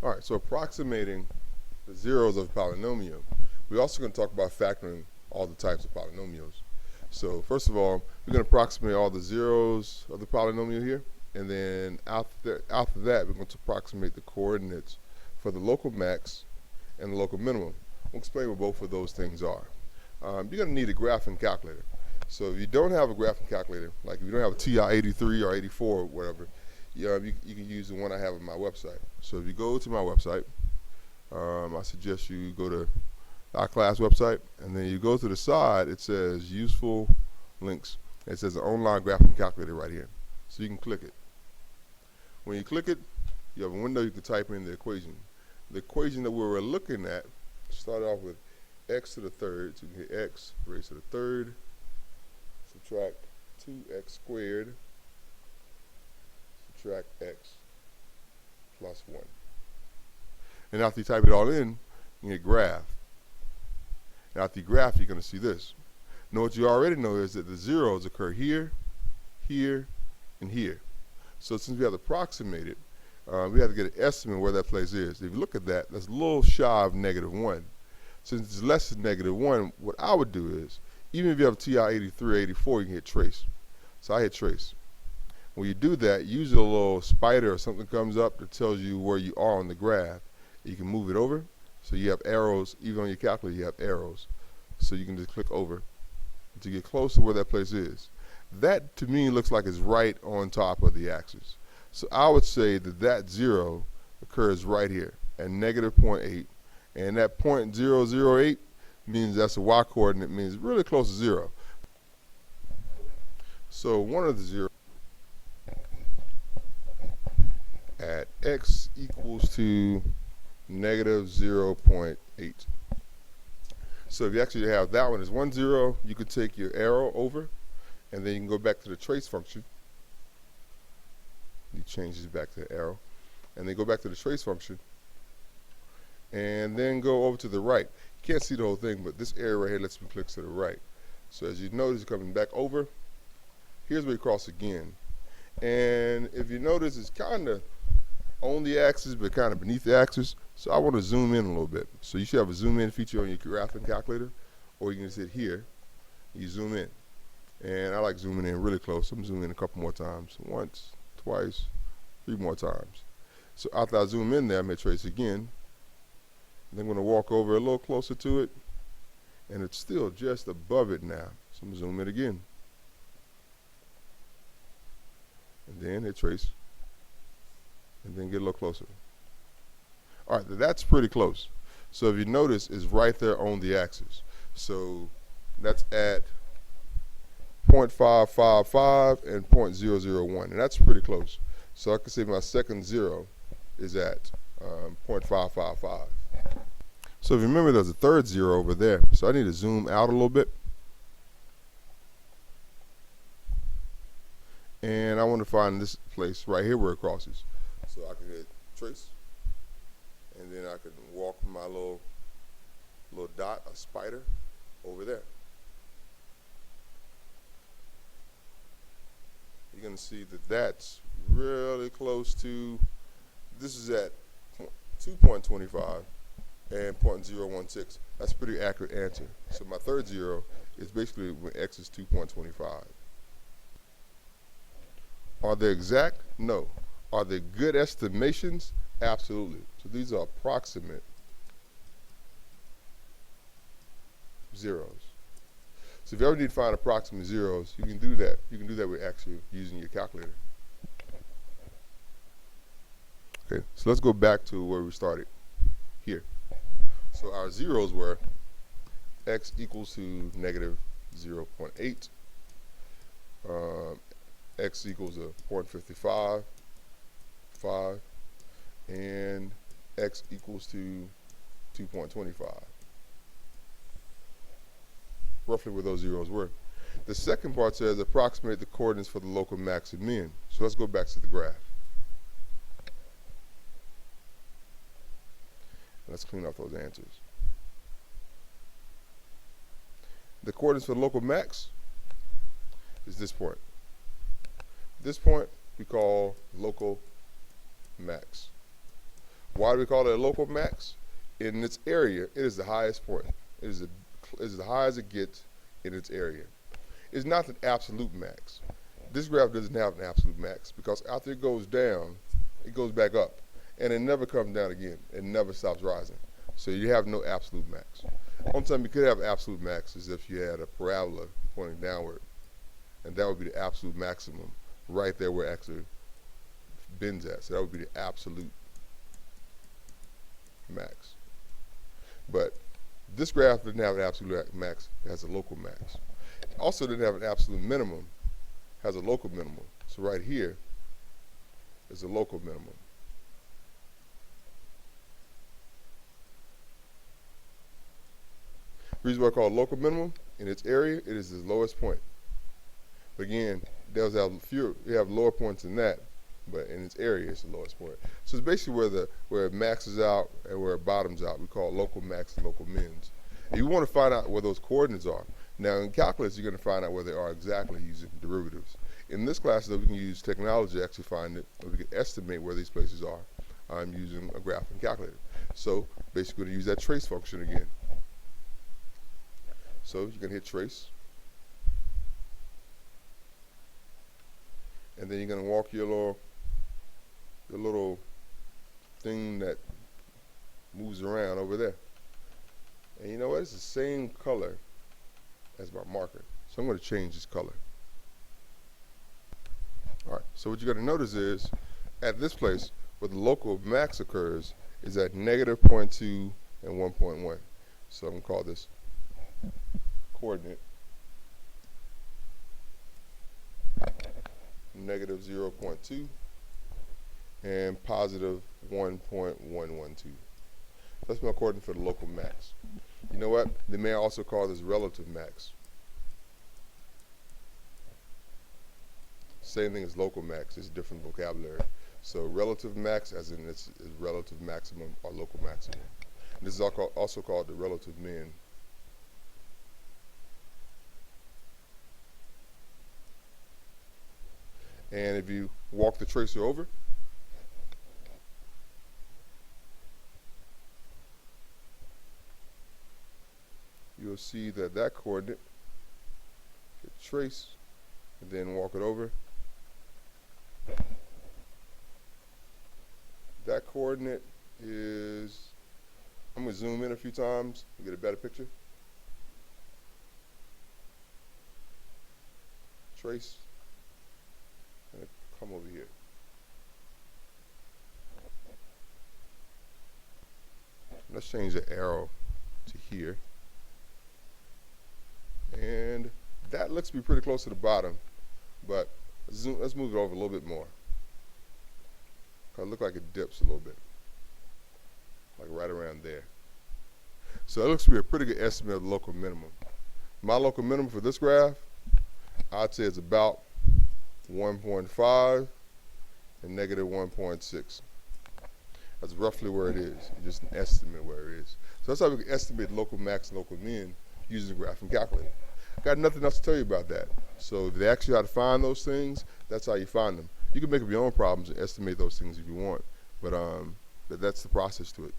All right, so approximating the zeros of a polynomial. We're also going to talk about factoring all the types of polynomials. So first of all, we're going to approximate all the zeros of the polynomial here, and then after that, we're going to approximate the coordinates for the local max and the local minimum. We'll explain what both of those things are. You're going to need a graphing calculator. So if you don't have a graphing calculator, like if you don't have a TI-83 or 84 or whatever, you can use the one I have on my website. So if you go to my website, I suggest you go to our class website, and then you go to the side, it says useful links. It says an online graphing calculator right here. So you can click it. When you click it, you have a window you can type in the equation. The equation that we were looking at started off with x to the third. So you can hit x raised to the third, subtract 2x squared, subtract x plus 1. And after you type it all in, you get graph. And after you graph, you're going to see this. Now what you already know is that the zeros occur here, here, and here. So since we have to approximate it, we have to get an estimate where that place is. If you look at that, that's a little shy of -1. Since it's less than -1, what I would do is, even if you have a TI-83, 84, you can hit trace. So I hit trace. When you do that, usually a little spider or something comes up that tells you where you are on the graph. You can move it over. So you have arrows, even on your calculator you have arrows. So you can just click over to get close to where that place is. That to me looks like it's right on top of the axis. So I would say that that zero occurs right here at -0.8. And that 0.008 means that's a y coordinate, means really close to 0. So one of the zeros at x equals to -0.8. So if you actually have that one as 1, 0, you could take your arrow over, and then you can go back to the trace function. You change this back to the arrow, and then go back to the trace function, and then go over to the right. You can't see the whole thing, but this area right here lets me click to the right. So as you notice, coming back over, here's where you cross again. And if you notice, it's kind of on the axis, but kind of beneath the axis. So I want to zoom in a little bit. So you should have a zoom in feature on your graphing calculator, or you can just hit here, you zoom in. And I like zooming in really close. I'm zooming in a couple more times. Once, twice, 3 more times. So after I zoom in there, I'm going to trace again. And I'm going to walk over a little closer to it, and it's still just above it now. So I'm going to zoom in again. And then hit trace, and then get a little closer. All right, that's pretty close. So if you notice, it's right there on the axis. So that's at 0.555 and 0.001, and that's pretty close. So I can say my second zero is at 0.555. So if you remember, there's a third zero over there. So I need to zoom out a little bit. And I want to find this place right here where it crosses. So I can hit trace, and then I can walk my little dot, a spider, over there. You're going to see that that's really close to, this is at 2.25 and 0.016. That's a pretty accurate answer. So my third zero is basically when x is 2.25. Are they exact? No. Are they good estimations? Absolutely. So these are approximate zeros. So if you ever need to find approximate zeros, you can do that. You can do that with actually using your calculator. Okay, so let's go back to where we started here. So our zeros were x equals to -0.8, x equals to 0.55, 5, and x equals to 2.25. Roughly where those zeros were. The second part says approximate the coordinates for the local max and min. So let's go back to the graph. Let's clean up those answers. The coordinates for the local max is this point. This point we call local max. Why do we call it a local max? In its area, it is the highest point. It is as high as it gets in its area. It's not an absolute max. This graph doesn't have an absolute max because after it goes down, it goes back up. And it never comes down again. It never stops rising. So you have no absolute max. Only time you could have absolute max is if you had a parabola pointing downward. And that would be the absolute maximum right there where it actually bends at. So that would be the absolute max. But this graph doesn't have an absolute max. It has a local max. It also doesn't have an absolute minimum. It has a local minimum. So right here is a local minimum. The reason why I call it local minimum, in its area, it is its lowest point. But again, it does have you have lower points than that, but in its area, it's the lowest point. So it's basically where it maxes out and where it bottoms out. We call it local max and local mins. And you want to find out where those coordinates are. Now in calculus, you're going to find out where they are exactly using derivatives. In this class, though, we can use technology to actually find it, or we can estimate where these places are using a graphing calculator. So basically, we're going to use that trace function again. So you're going to hit trace. And then you're going to walk your little thing that moves around over there. And you know what? It's the same color as my marker. So I'm going to change this color. All right. So what you're going to notice is at this place where the local max occurs is at -0.2 and 1.1. So I'm going to call this coordinate -0.2 and +1.112. That's my coordinate for the local max. You know what? They may also call this relative max. Same thing as local max, it's different vocabulary. So relative max, as in its relative maximum or local maximum. And this is also called the relative min. And if you walk the tracer over, you'll see that that coordinate, hit trace, and then walk it over. That coordinate is, I'm going to zoom in a few times to get a better picture. Trace, and come over here. Let's change the arrow to here. And that looks to be pretty close to the bottom, but let's move it over a little bit more. It looks like it dips a little bit, like right around there. So it looks to be a pretty good estimate of the local minimum. My local minimum for this graph, I'd say it's about 1.5 and -1.6. That's roughly where it is, just an estimate where it is. So that's how we can estimate local max and local min using the graphing calculator. Got nothing else to tell you about that. So if they ask you how to find those things, that's how you find them. You can make up your own problems and estimate those things if you want, but that's the process to it.